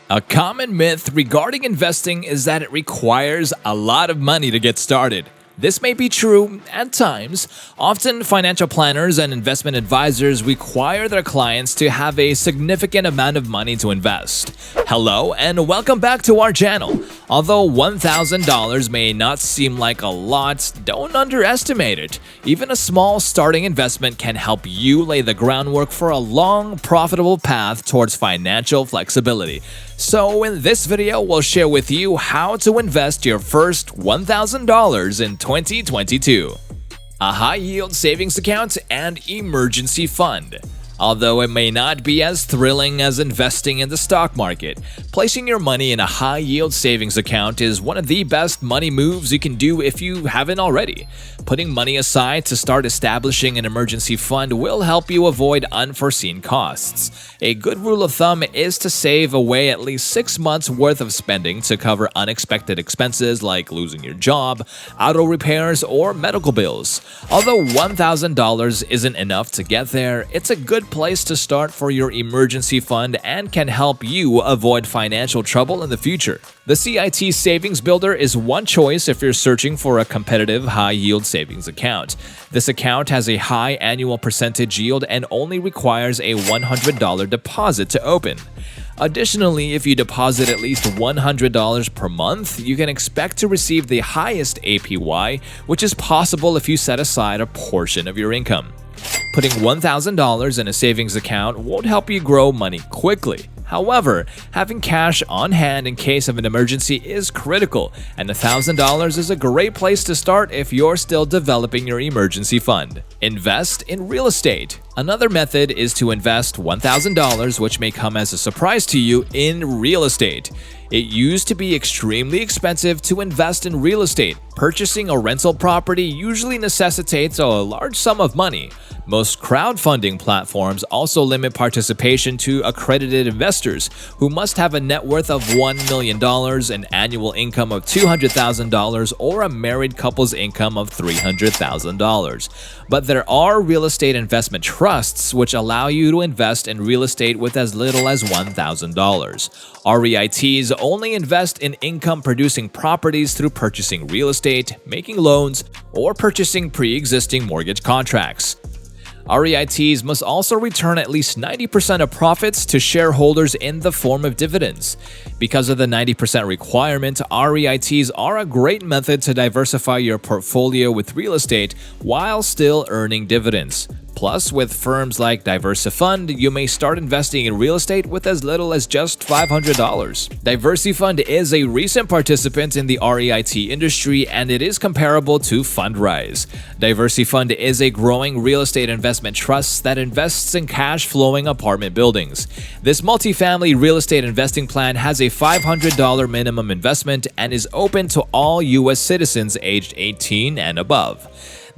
A common myth regarding investing is that it requires a lot of money to get started. This may be true at times. Often, financial planners and investment advisors require their clients to have a significant amount of money to invest. Hello and welcome back to our channel. Although $1,000 may not seem like a lot, don't underestimate it. Even a small starting investment can help you lay the groundwork for a long, profitable path towards financial flexibility. So in this video, we'll share with you how to invest your first $1,000 in 2022. A high-yield savings account and emergency fund. Although it may not be as thrilling as investing in the stock market, placing your money in a high-yield savings account is one of the best money moves you can do if you haven't already. Putting money aside to start establishing an emergency fund will help you avoid unforeseen costs. A good rule of thumb is to save away at least 6 months' worth of spending to cover unexpected expenses like losing your job, auto repairs, or medical bills. Although $1,000 isn't enough to get there, it's a good place to start for your emergency fund and can help you avoid financial trouble in the future. The CIT Savings Builder is one choice if you're searching for a competitive high-yield savings account. This account has a high annual percentage yield and only requires a $100 deposit to open. Additionally, if you deposit at least $100 per month, you can expect to receive the highest APY, which is possible if you set aside a portion of your income. Putting $1,000 in a savings account won't help you grow money quickly. However, having cash on hand in case of an emergency is critical, and $1,000 is a great place to start if you're still developing your emergency fund. Invest in real estate. Another method is to invest $1,000, which may come as a surprise to you, in real estate. It used to be extremely expensive to invest in real estate. Purchasing a rental property usually necessitates a large sum of money. Most crowdfunding platforms also limit participation to accredited investors who must have a net worth of $1 million, an annual income of $200,000, or a married couple's income of $300,000. But there are real estate investment trusts which allow you to invest in real estate with as little as $1,000. REITs only invest in income-producing properties through purchasing real estate, making loans, or purchasing pre-existing mortgage contracts. REITs must also return at least 90% of profits to shareholders in the form of dividends. Because of the 90% requirement, REITs are a great method to diversify your portfolio with real estate while still earning dividends. Plus, with firms like DiversiFund, you may start investing in real estate with as little as just $500. DiversiFund is a recent participant in the REIT industry, and it is comparable to Fundrise. DiversiFund is a growing real estate investment trust that invests in cash-flowing apartment buildings. This multifamily real estate investing plan has a $500 minimum investment and is open to all U.S. citizens aged 18 and above.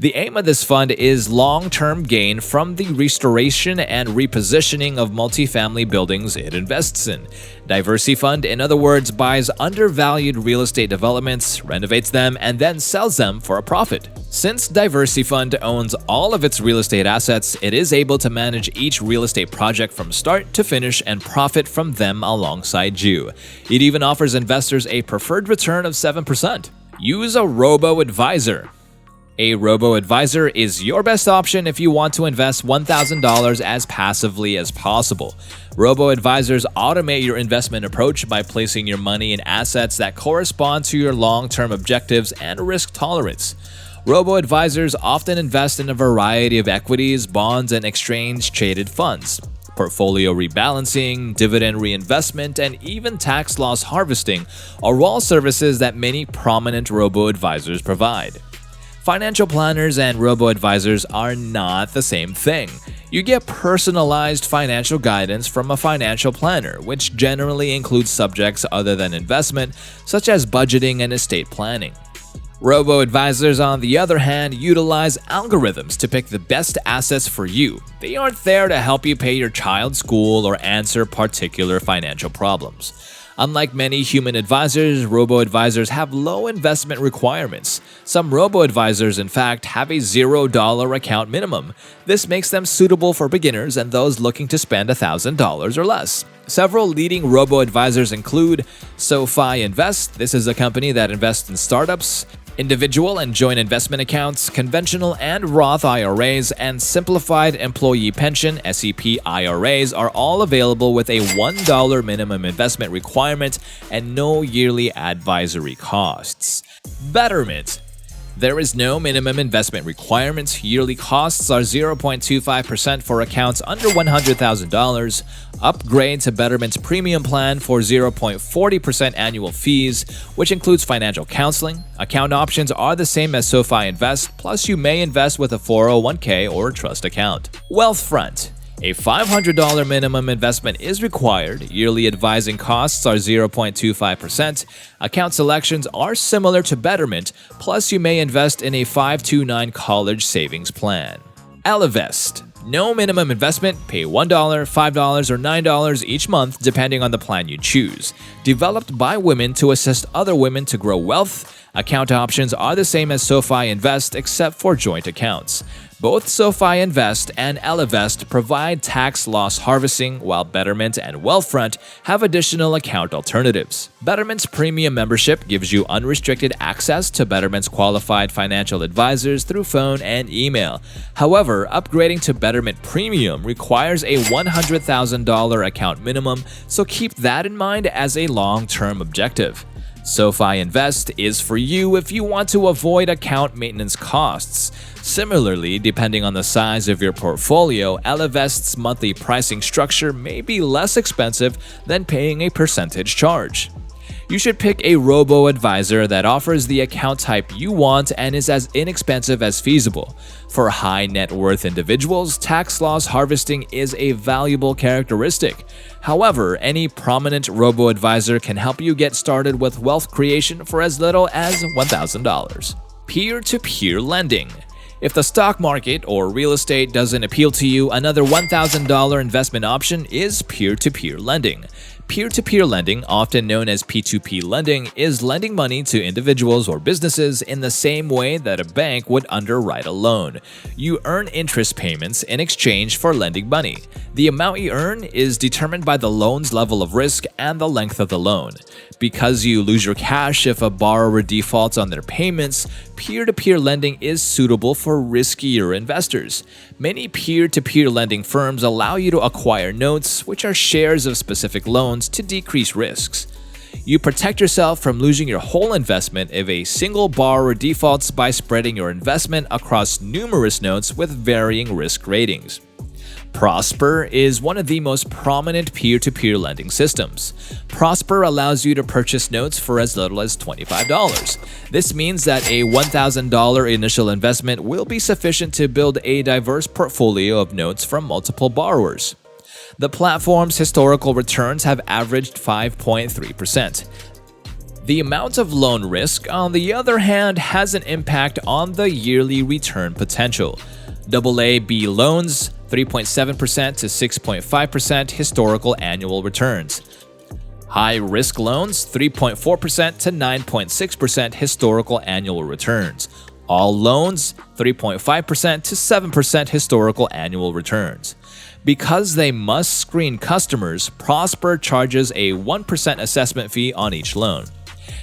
The aim of this fund is long-term gain from the restoration and repositioning of multifamily buildings it invests in. DiversiFund, in other words, buys undervalued real estate developments, renovates them, and then sells them for a profit. Since DiversiFund owns all of its real estate assets, it is able to manage each real estate project from start to finish and profit from them alongside you. It even offers investors a preferred return of 7%. Use a Robo Advisor. A Robo Advisor is your best option if you want to invest $1,000 as passively as possible. Robo Advisors automate your investment approach by placing your money in assets that correspond to your long-term objectives and risk tolerance. Robo Advisors often invest in a variety of equities, bonds, and exchange-traded funds. Portfolio rebalancing, dividend reinvestment, and even tax loss harvesting are all services that many prominent robo-advisors provide. Financial planners and robo-advisors are not the same thing. You get personalized financial guidance from a financial planner, which generally includes subjects other than investment, such as budgeting and estate planning. Robo Advisors, on the other hand, utilize algorithms to pick the best assets for you. They aren't there to help you pay your child's school or answer particular financial problems. Unlike many human advisors, robo-advisors have low investment requirements. Some robo-advisors, in fact, have a $0 account minimum. This makes them suitable for beginners and those looking to spend $1,000 or less. Several leading robo-advisors include SoFi Invest. This is a company that invests in startups. Individual and joint investment accounts, conventional and Roth IRAs, and simplified employee pension (SEP) IRAs are all available with a $1 minimum investment requirement and no yearly advisory costs. Betterment. There is no minimum investment requirement. Yearly costs are 0.25% for accounts under $100,000. Upgrade to Betterment's premium plan for 0.40% annual fees, which includes financial counseling. Account options are the same as SoFi Invest, plus you may invest with a 401k or trust account. Wealthfront. A $500 minimum investment is required. Yearly advising costs are 0.25%. Account selections are similar to Betterment, plus you may invest in a 529 college savings plan. Ellevest. No minimum investment, pay $1, $5, or $9 each month depending on the plan you choose. Developed by women to assist other women to grow wealth, account options are the same as SoFi Invest except for joint accounts. Both SoFi Invest and Ellevest provide tax loss harvesting, while Betterment and Wealthfront have additional account alternatives. Betterment's premium membership gives you unrestricted access to Betterment's qualified financial advisors through phone and email. However, upgrading to Betterment Premium requires a $100,000 account minimum, so keep that in mind as a long-term objective. SoFi Invest is for you if you want to avoid account maintenance costs. Similarly, depending on the size of your portfolio, Ellevest's monthly pricing structure may be less expensive than paying a percentage charge. You should pick a robo-advisor that offers the account type you want and is as inexpensive as feasible. For high net worth individuals, tax loss harvesting is a valuable characteristic. However, any prominent robo-advisor can help you get started with wealth creation for as little as $1,000. Peer-to-peer lending. If the stock market or real estate doesn't appeal to you, another $1,000 investment option is peer-to-peer lending. Peer-to-peer lending, often known as P2P lending, is lending money to individuals or businesses in the same way that a bank would underwrite a loan. You earn interest payments in exchange for lending money. The amount you earn is determined by the loan's level of risk and the length of the loan. Because you lose your cash if a borrower defaults on their payments, peer-to-peer lending is suitable for riskier investors. Many peer-to-peer lending firms allow you to acquire notes, which are shares of specific loans, to decrease risks. You protect yourself from losing your whole investment if a single borrower defaults by spreading your investment across numerous notes with varying risk ratings. Prosper is one of the most prominent peer-to-peer lending systems. Prosper allows you to purchase notes for as little as $25. This means that a $1,000 initial investment will be sufficient to build a diverse portfolio of notes from multiple borrowers. The platform's historical returns have averaged 5.3%. The amount of loan risk, on the other hand, has an impact on the yearly return potential. AA/B loans, 3.7% to 6.5% historical annual returns. High-risk loans, 3.4% to 9.6% historical annual returns. All loans, 3.5% to 7% historical annual returns. Because they must screen customers, Prosper charges a 1% assessment fee on each loan.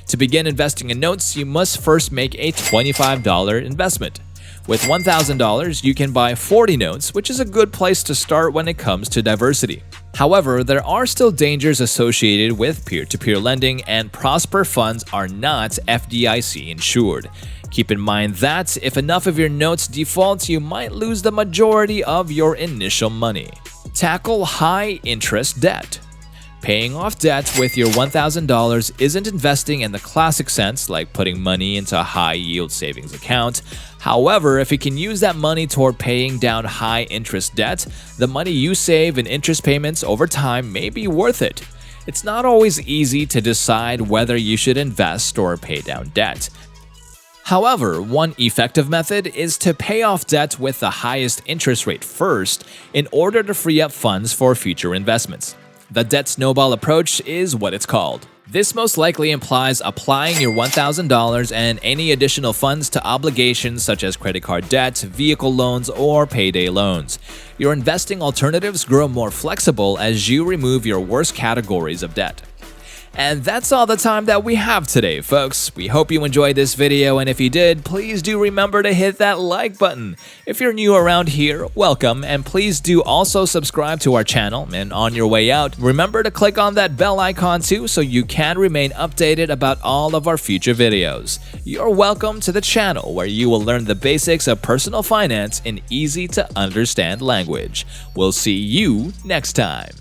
To begin investing in notes, you must first make a $25 investment. With $1,000, you can buy 40 notes, which is a good place to start when it comes to diversity. However, there are still dangers associated with peer-to-peer lending, and Prosper funds are not FDIC insured. Keep in mind that if enough of your notes default, you might lose the majority of your initial money. Tackle high-interest debt. Paying off debt with your $1,000 isn't investing in the classic sense, like putting money into a high-yield savings account. However, if you can use that money toward paying down high-interest debt, the money you save in interest payments over time may be worth it. It's not always easy to decide whether you should invest or pay down debt. However, one effective method is to pay off debt with the highest interest rate first in order to free up funds for future investments. The debt snowball approach is what it's called. This most likely implies applying your $1,000 and any additional funds to obligations such as credit card debt, vehicle loans, or payday loans. Your investing alternatives grow more flexible as you remove your worst categories of debt. And that's all the time that we have today, folks. We hope you enjoyed this video, and if you did, please do remember to hit that like button. If you're new around here, welcome, and please do also subscribe to our channel. And on your way out, remember to click on that bell icon too so you can remain updated about all of our future videos. You're welcome to the channel where you will learn the basics of personal finance in easy to understand language. We'll see you next time.